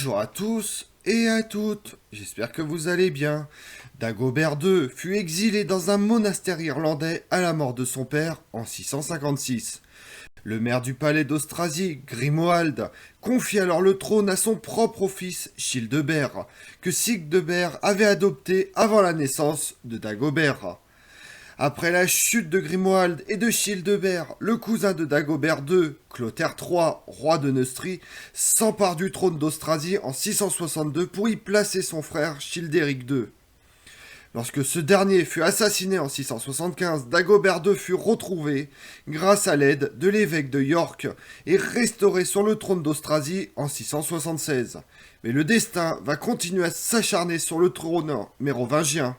Bonjour à tous et à toutes, j'espère que vous allez bien. Dagobert II fut exilé dans un monastère irlandais à la mort de son père en 656. Le maire du palais d'Austrasie, Grimoald, confie alors le trône à son propre fils, Childebert, que Siegdebert avait adopté avant la naissance de Dagobert. Après la chute de Grimoald et de Childebert, le cousin de Dagobert II, Clotaire III, roi de Neustrie, s'empare du trône d'Austrasie en 662 pour y placer son frère Childéric II. Lorsque ce dernier fut assassiné en 675, Dagobert II fut retrouvé grâce à l'aide de l'évêque de York et restauré sur le trône d'Austrasie en 676. Mais le destin va continuer à s'acharner sur le trône mérovingien.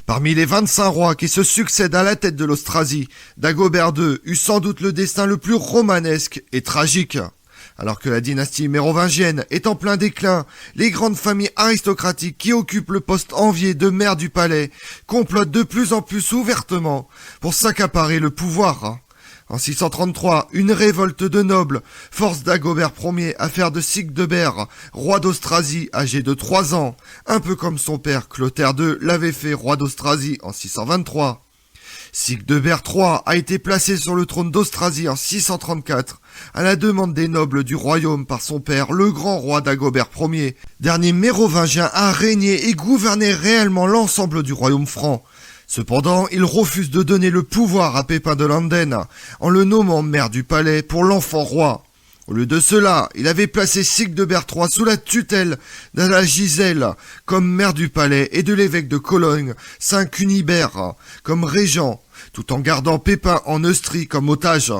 Parmi les 25 rois qui se succèdent à la tête de l'Austrasie, Dagobert II eut sans doute le destin le plus romanesque et tragique. Alors que la dynastie mérovingienne est en plein déclin, les grandes familles aristocratiques qui occupent le poste envié de maire du palais complotent de plus en plus ouvertement pour s'accaparer le pouvoir. En 633, une révolte de nobles force Dagobert Ier à faire de Siegdebert roi d'Austrasie âgé de 3 ans, un peu comme son père Clotaire II l'avait fait roi d'Austrasie en 623. Siegdebert III a été placé sur le trône d'Austrasie en 634, à la demande des nobles du royaume par son père, le grand roi Dagobert Ier, dernier mérovingien à régner et gouverner réellement l'ensemble du royaume franc. Cependant, il refuse de donner le pouvoir à Pépin de Landen, en le nommant maire du palais pour l'enfant roi. Au lieu de cela, il avait placé Siegdebert III sous la tutelle d'Anna Gisèle comme maire du palais et de l'évêque de Cologne, Saint Cunibert, comme régent, tout en gardant Pépin en Neustrie comme otage.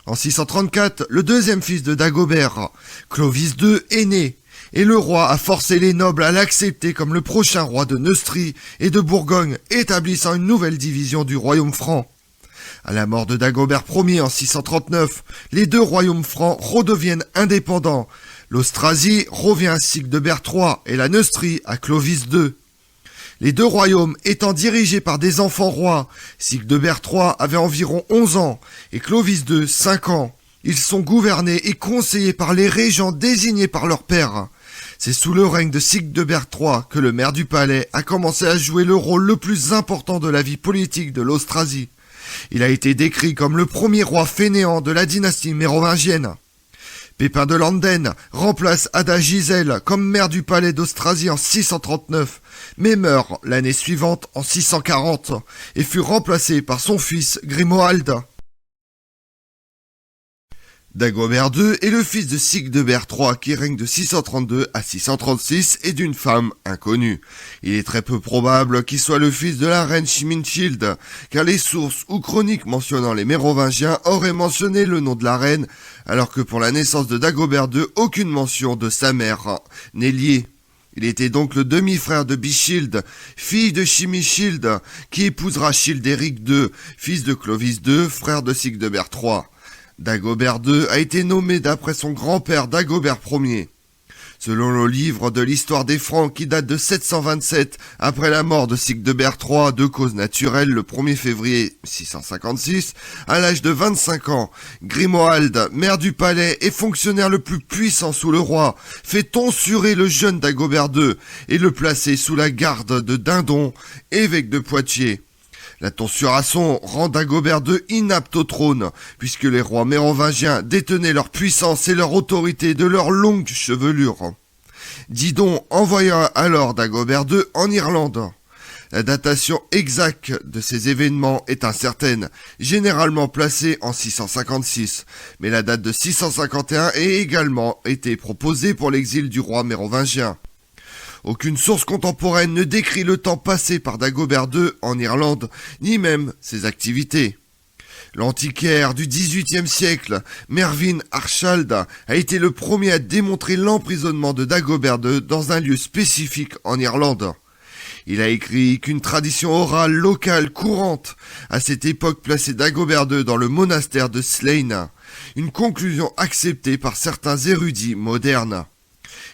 En 634, le deuxième fils de Dagobert, Clovis II, est né, et le roi a forcé les nobles à l'accepter comme le prochain roi de Neustrie et de Bourgogne, établissant une nouvelle division du royaume franc. À la mort de Dagobert Ier en 639, les deux royaumes francs redeviennent indépendants. L'Austrasie revient à Siegdebert III et la Neustrie à Clovis II. Les deux royaumes étant dirigés par des enfants rois, Siegdebert III avait environ 11 ans et Clovis II 5 ans. Ils sont gouvernés et conseillés par les régents désignés par leur père. C'est sous le règne de Siegdebert III que le maire du palais a commencé à jouer le rôle le plus important de la vie politique de l'Austrasie. Il a été décrit comme le premier roi fainéant de la dynastie mérovingienne. Pépin de Landen remplace Anna Gisèle comme maire du palais d'Austrasie en 639, mais meurt l'année suivante en 640 et fut remplacé par son fils Grimoald. Dagobert II est le fils de Siegdebert III qui règne de 632 à 636 et d'une femme inconnue. Il est très peu probable qu'il soit le fils de la reine Chiminshild, car les sources ou chroniques mentionnant les Mérovingiens auraient mentionné le nom de la reine, alors que pour la naissance de Dagobert II, aucune mention de sa mère n'est liée. Il était donc le demi-frère de Bishild, fille de Chimishild, qui épousera Childéric II, fils de Clovis II, frère de Siegdebert III. Dagobert II a été nommé d'après son grand-père Dagobert Ier. Selon le livre de l'histoire des Francs qui date de 727, après la mort de Siegdebert III de cause naturelle le 1er février 656, à l'âge de 25 ans, Grimoald, maire du palais et fonctionnaire le plus puissant sous le roi, fait tonsurer le jeune Dagobert II et le placer sous la garde de Dindon, évêque de Poitiers. La tonsuration rend Dagobert II inapte au trône, puisque les rois mérovingiens détenaient leur puissance et leur autorité de leur longue chevelure. Didon envoya alors Dagobert II en Irlande. La datation exacte de ces événements est incertaine, généralement placée en 656, mais la date de 651 a également été proposée pour l'exil du roi mérovingien. Aucune source contemporaine ne décrit le temps passé par Dagobert II en Irlande, ni même ses activités. L'antiquaire du XVIIIe siècle, Mervyn Archald, a été le premier à démontrer l'emprisonnement de Dagobert II dans un lieu spécifique en Irlande. Il a écrit qu'une tradition orale locale courante à cette époque plaçait Dagobert II dans le monastère de Slane, une conclusion acceptée par certains érudits modernes.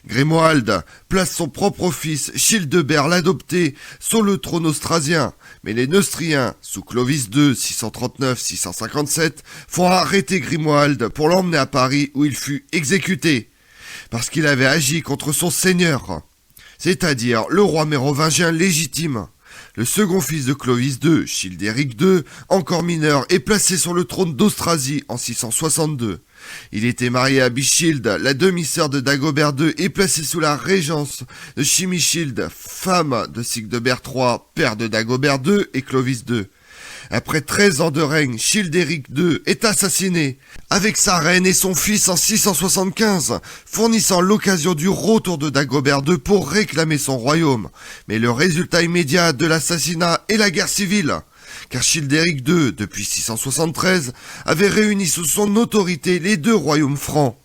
Grimoald place son propre fils, Childebert l'adopté, sur le trône austrasien, mais les Neustriens, sous Clovis II 639-657, font arrêter Grimoald pour l'emmener à Paris où il fut exécuté. parce qu'il avait agi contre son seigneur, c'est-à-dire le roi mérovingien légitime. Le second fils de Clovis II, Childéric II, encore mineur, est placé sur le trône d'Austrasie en 662. Il était marié à Bichild, la demi-sœur de Dagobert II, et placé sous la régence de Chimichild, femme de Siegdebert III, père de Dagobert II et Clovis II. Après 13 ans de règne, Childéric II est assassiné, avec sa reine et son fils en 675, fournissant l'occasion du retour de Dagobert II pour réclamer son royaume. Mais le résultat immédiat de l'assassinat est la guerre civile, car Childéric II, depuis 673, avait réuni sous son autorité les deux royaumes francs.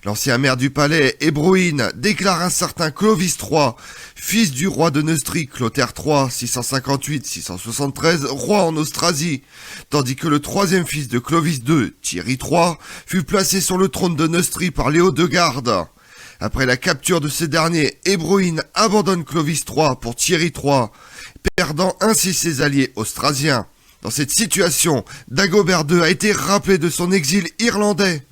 L'ancien maire du palais, Hébroïne, déclare un certain Clovis III, fils du roi de Neustrie, Clotaire III, 658-673, roi en Austrasie, tandis que le troisième fils de Clovis II, Thierry III, fut placé sur le trône de Neustrie par Léo de Garde. Après la capture de ce dernier, Hébroïne abandonne Clovis III pour Thierry III, perdant ainsi ses alliés austrasiens. Dans cette situation, Dagobert II a été rappelé de son exil irlandais.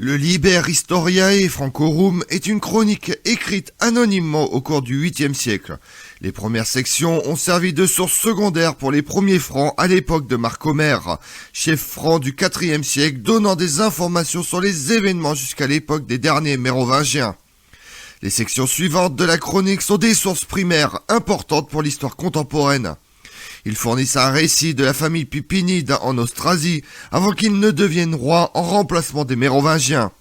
Le Liber Historiae Francorum est une chronique écrite anonymement au cours du 8e siècle. Les premières sections ont servi de source secondaire pour les premiers francs à l'époque de Marc Omer, chef franc du 4e siècle, donnant des informations sur les événements jusqu'à l'époque des derniers mérovingiens. Les sections suivantes de la chronique sont des sources primaires importantes pour l'histoire contemporaine. Ils fournissent un récit de la famille Pipinide en Austrasie, avant qu'ils ne deviennent rois en remplacement des Mérovingiens.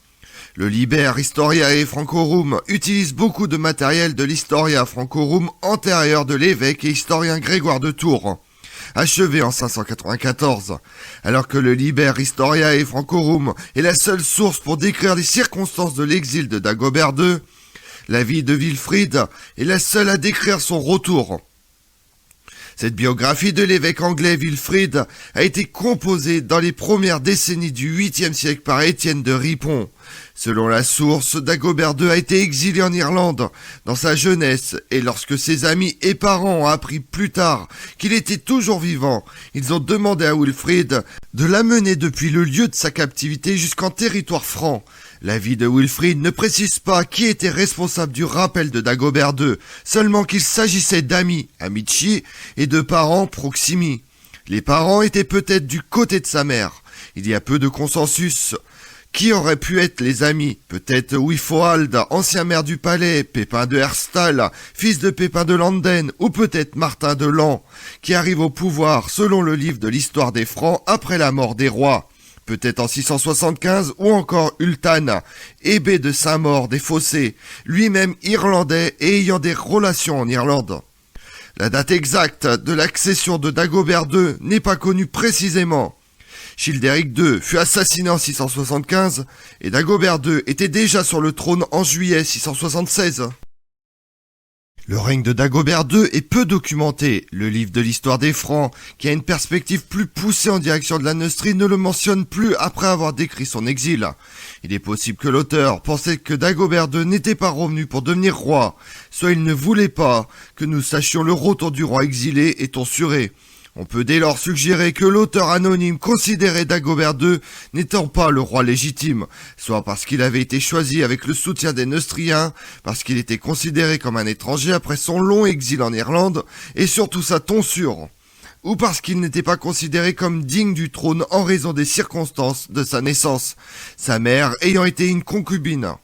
Le Liber Historiae Francorum utilise beaucoup de matériel de l'Historia Francorum antérieur de l'évêque et historien Grégoire de Tours, achevé en 594, alors que le Liber Historiae Francorum est la seule source pour décrire les circonstances de l'exil de Dagobert II. La vie de Wilfrid est la seule à décrire son retour. Cette biographie de l'évêque anglais Wilfrid a été composée dans les premières décennies du 8e siècle par Étienne de Ripon. Selon la source, Dagobert II a été exilé en Irlande dans sa jeunesse et lorsque ses amis et parents ont appris plus tard qu'il était toujours vivant, ils ont demandé à Wilfrid de l'amener depuis le lieu de sa captivité jusqu'en territoire franc. La vie de Wilfrid ne précise pas qui était responsable du rappel de Dagobert II, seulement qu'il s'agissait d'amis, amici, et de parents, proximi. Les parents étaient peut-être du côté de sa mère. Il y a peu de consensus. Qui aurait pu être les amis? Peut-être Wifoald, ancien maire du palais, Pépin de Herstal, fils de Pépin de Landen, ou peut-être Martin de Lan, qui arrive au pouvoir selon le livre de l'histoire des Francs après la mort des rois. Peut-être en 675, ou encore Ultan, abbé de Saint-Maur des Fossés, lui-même irlandais et ayant des relations en Irlande. La date exacte de l'accession de Dagobert II n'est pas connue précisément. Childéric II fut assassiné en 675 et Dagobert II était déjà sur le trône en juillet 676. Le règne de Dagobert II est peu documenté. Le livre de l'histoire des Francs, qui a une perspective plus poussée en direction de la Neustrie, ne le mentionne plus après avoir décrit son exil. Il est possible que l'auteur pensait que Dagobert II n'était pas revenu pour devenir roi, soit il ne voulait pas que nous sachions le retour du roi exilé et tonsuré. On peut dès lors suggérer que l'auteur anonyme considérait Dagobert II n'étant pas le roi légitime, soit parce qu'il avait été choisi avec le soutien des Neustriens, parce qu'il était considéré comme un étranger après son long exil en Irlande, et surtout sa tonsure, ou parce qu'il n'était pas considéré comme digne du trône en raison des circonstances de sa naissance, sa mère ayant été une concubine.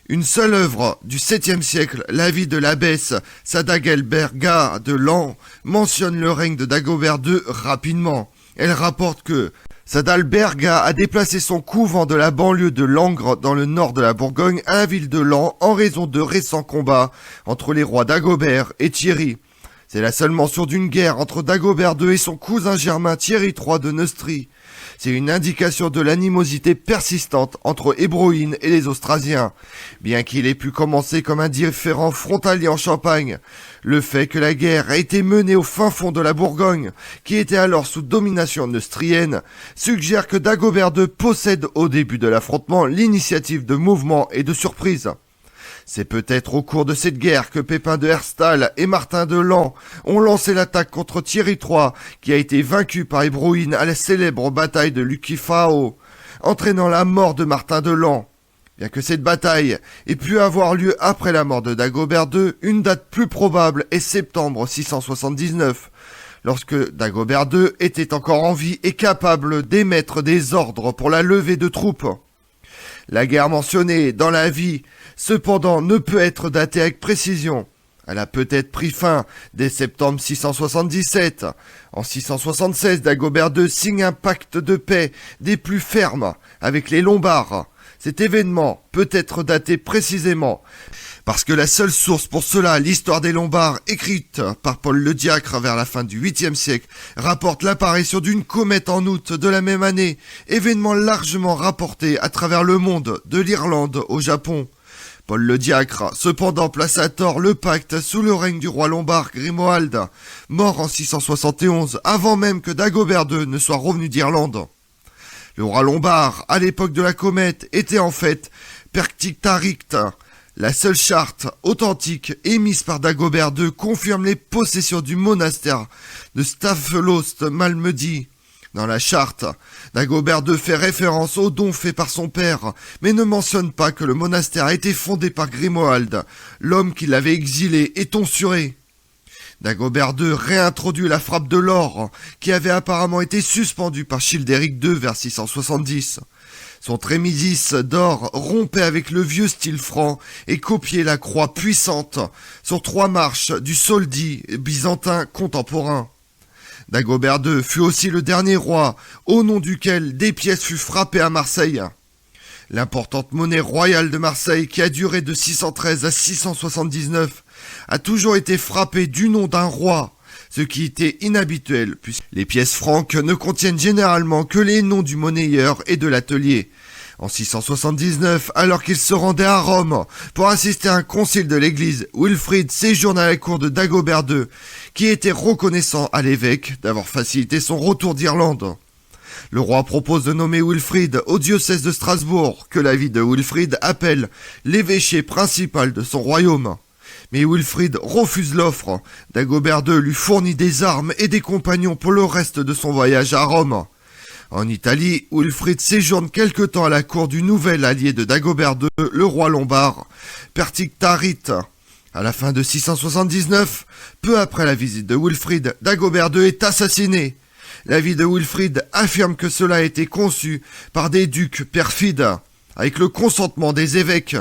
Une seule œuvre du 7e siècle, la vie de l'abbesse Sadagelberga de Lan, mentionne le règne de Dagobert II rapidement. Elle rapporte que Sadalberga a déplacé son couvent de la banlieue de Langres dans le nord de la Bourgogne à la ville de Lan en raison de récents combats entre les rois Dagobert et Thierry. C'est la seule mention d'une guerre entre Dagobert II et son cousin germain Thierry III de Neustrie. C'est une indication de l'animosité persistante entre Hébroïne et les Austrasiens. Bien qu'il ait pu commencer comme un différend frontalier en Champagne, le fait que la guerre a été menée au fin fond de la Bourgogne, qui était alors sous domination neustrienne, suggère que Dagobert II possède au début de l'affrontement l'initiative de mouvement et de surprise. C'est peut-être au cours de cette guerre que Pépin de Herstal et Martin de Lan ont lancé l'attaque contre Thierry III, qui a été vaincu par Hébroïne à la célèbre bataille de Lucifao, entraînant la mort de Martin de Lan. Bien que cette bataille ait pu avoir lieu après la mort de Dagobert II, une date plus probable est septembre 679, lorsque Dagobert II était encore en vie et capable d'émettre des ordres pour la levée de troupes. La guerre mentionnée dans la vie, cependant, ne peut être datée avec précision. Elle a peut-être pris fin dès septembre 677. En 676, Dagobert II signe un pacte de paix des plus fermes avec les Lombards. Cet événement peut être daté précisément parce que la seule source pour cela, l'histoire des Lombards, écrite par Paul le Diacre vers la fin du 8e siècle, rapporte l'apparition d'une comète en août de la même année, événement largement rapporté à travers le monde, de l'Irlande au Japon. Paul le Diacre, cependant, place à tort le pacte sous le règne du roi lombard Grimoald, mort en 671, avant même que Dagobert II ne soit revenu d'Irlande. Le roi lombard, à l'époque de la comète, était en fait Perctictarict. La seule charte authentique émise par Dagobert II confirme les possessions du monastère de Staffelost Malmedy. Dans la charte, Dagobert II fait référence aux dons faits par son père, mais ne mentionne pas que le monastère a été fondé par Grimoald, l'homme qui l'avait exilé et tonsuré. Dagobert II réintroduit la frappe de l'or, qui avait apparemment été suspendue par Childéric II vers 670. Son trémidis d'or rompait avec le vieux style franc et copiait la croix puissante sur 3 marches du soldi byzantin contemporain. Dagobert II fut aussi le dernier roi au nom duquel des pièces furent frappées à Marseille. L'importante monnaie royale de Marseille, qui a duré de 613 à 679, a toujours été frappée du nom d'un roi, ce qui était inhabituel, puisque les pièces franques ne contiennent généralement que les noms du monnayeur et de l'atelier. En 679, alors qu'il se rendait à Rome pour assister à un concile de l'église, Wilfrid séjourne à la cour de Dagobert II, qui était reconnaissant à l'évêque d'avoir facilité son retour d'Irlande. Le roi propose de nommer Wilfrid au diocèse de Strasbourg, que la ville de Wilfrid appelle l'évêché principal de son royaume. Mais Wilfrid refuse l'offre. Dagobert II lui fournit des armes et des compagnons pour le reste de son voyage à Rome. En Italie, Wilfrid séjourne quelque temps à la cour du nouvel allié de Dagobert II, le roi lombard, Perctictarict. À la fin de 679, peu après la visite de Wilfrid, Dagobert II est assassiné. La vie de Wilfrid affirme que cela a été conçu par des ducs perfides, avec le consentement des évêques.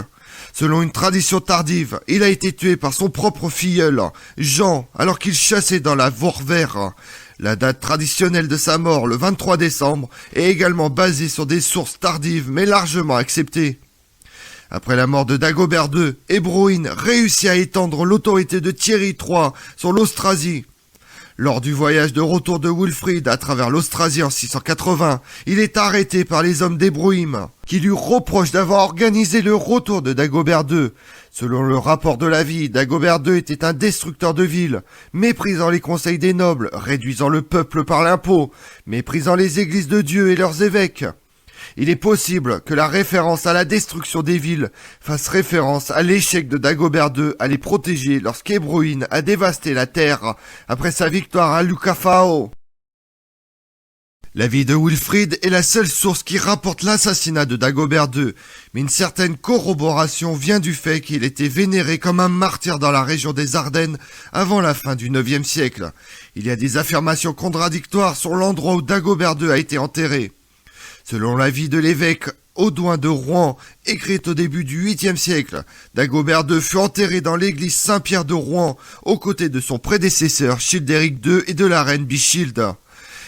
Selon une tradition tardive, il a été tué par son propre filleul, Jean, alors qu'il chassait dans la Vorvère. La date traditionnelle de sa mort, le 23 décembre, est également basée sur des sources tardives mais largement acceptées. Après la mort de Dagobert II, Ebroin réussit à étendre l'autorité de Thierry III sur l'Austrasie. Lors du voyage de retour de Wilfrid à travers l'Austrasie en 680, il est arrêté par les hommes d'Ebroin, qui lui reprochent d'avoir organisé le retour de Dagobert II. Selon le rapport de la vie, Dagobert II était un destructeur de villes, méprisant les conseils des nobles, réduisant le peuple par l'impôt, méprisant les églises de Dieu et leurs évêques. Il est possible que la référence à la destruction des villes fasse référence à l'échec de Dagobert II à les protéger lorsqu'Ebroin a dévasté la terre après sa victoire à Lucafao. La vie de Wilfrid est la seule source qui rapporte l'assassinat de Dagobert II, mais une certaine corroboration vient du fait qu'il était vénéré comme un martyr dans la région des Ardennes avant la fin du IXe siècle. Il y a des affirmations contradictoires sur l'endroit où Dagobert II a été enterré. Selon l'avis de l'évêque Audouin de Rouen, écrite au début du 8e siècle, Dagobert II fut enterré dans l'église Saint-Pierre de Rouen, aux côtés de son prédécesseur Childéric II et de la reine Bichilde,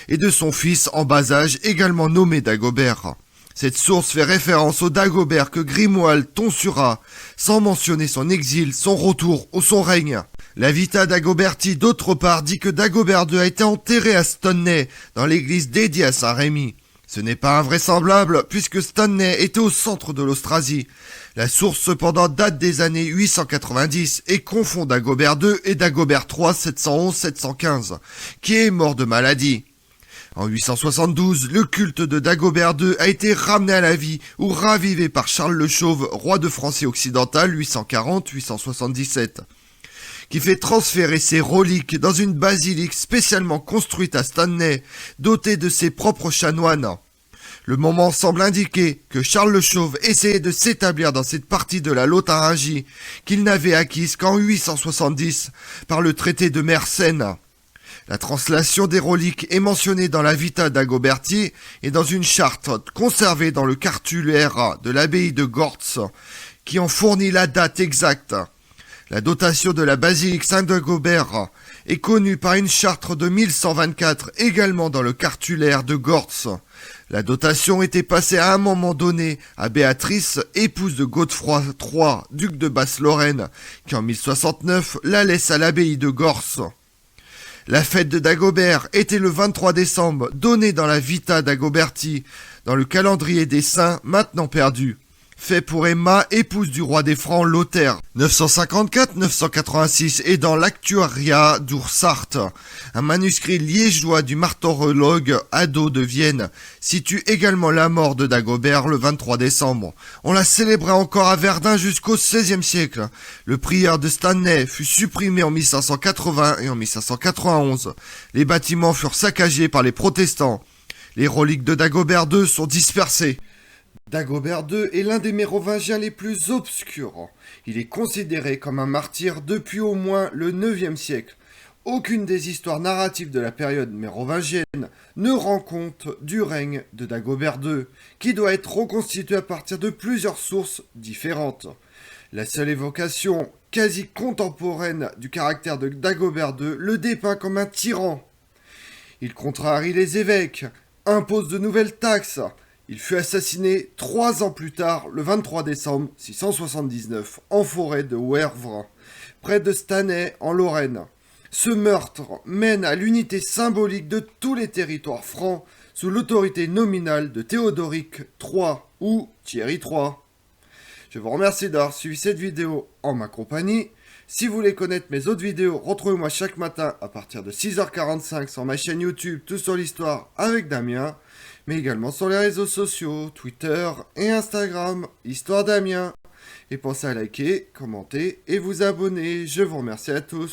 et de son fils en bas âge également nommé Dagobert. Cette source fait référence au Dagobert que Grimoald tonsura, sans mentionner son exil, son retour ou son règne. La Vita Dagoberti, d'autre part, dit que Dagobert II a été enterré à Stonney, dans l'église dédiée à Saint-Rémy. Ce n'est pas invraisemblable, puisque Stonney était au centre de l'Austrasie. La source cependant date des années 890 et confond Dagobert II et Dagobert III 711-715, qui est mort de maladie. En 872, le culte de Dagobert II a été ramené à la vie ou ravivé par Charles le Chauve, roi de Francie occidentale 840-877, qui fait transférer ses reliques dans une basilique spécialement construite à Stanley, dotée de ses propres chanoines. Le moment semble indiquer que Charles le Chauve essayait de s'établir dans cette partie de la Lotharingie qu'il n'avait acquise qu'en 870 par le traité de Mersenne. La translation des reliques est mentionnée dans la Vita d'Agoberti et dans une charte conservée dans le cartulaire de l'abbaye de Gortz, qui en fournit la date exacte. La dotation de la basilique Saint-Dagobert est connue par une charte de 1124, également dans le cartulaire de Gortz. La dotation était passée à un moment donné à Béatrice, épouse de Godefroy III, duc de Basse-Lorraine, qui en 1069 la laisse à l'abbaye de Gortz. La fête de Dagobert était le 23 décembre, donnée dans la Vita d'Agoberti, dans le calendrier des saints, maintenant perdu. Fait pour Emma, épouse du roi des Francs Lothaire, 954-986, et dans l'Actuaria d'Ursart, un manuscrit liégeois du martyrologue Ado de Vienne, situe également la mort de Dagobert le 23 décembre. On la célébrait encore à Verdun jusqu'au XVIe siècle. Le prieur de Stanley fut supprimé en 1580 et en 1591. Les bâtiments furent saccagés par les protestants. Les reliques de Dagobert II sont dispersées. Dagobert II est l'un des mérovingiens les plus obscurs. Il est considéré comme un martyr depuis au moins le IXe siècle. Aucune des histoires narratives de la période mérovingienne ne rend compte du règne de Dagobert II, qui doit être reconstitué à partir de plusieurs sources différentes. La seule évocation quasi contemporaine du caractère de Dagobert II le dépeint comme un tyran. Il contrarie les évêques, impose de nouvelles taxes. Il fut assassiné 3 ans plus tard, le 23 décembre 679, en forêt de Wervre, près de Stanay, en Lorraine. Ce meurtre mène à l'unité symbolique de tous les territoires francs sous l'autorité nominale de Théodoric III ou Thierry III. Je vous remercie d'avoir suivi cette vidéo en ma compagnie. Si vous voulez connaître mes autres vidéos, retrouvez-moi chaque matin à partir de 6h45 sur ma chaîne YouTube Tout sur l'Histoire avec Damien, mais également sur les réseaux sociaux, Twitter et Instagram, Histoire Damien. Et pensez à liker, commenter et vous abonner. Je vous remercie à tous.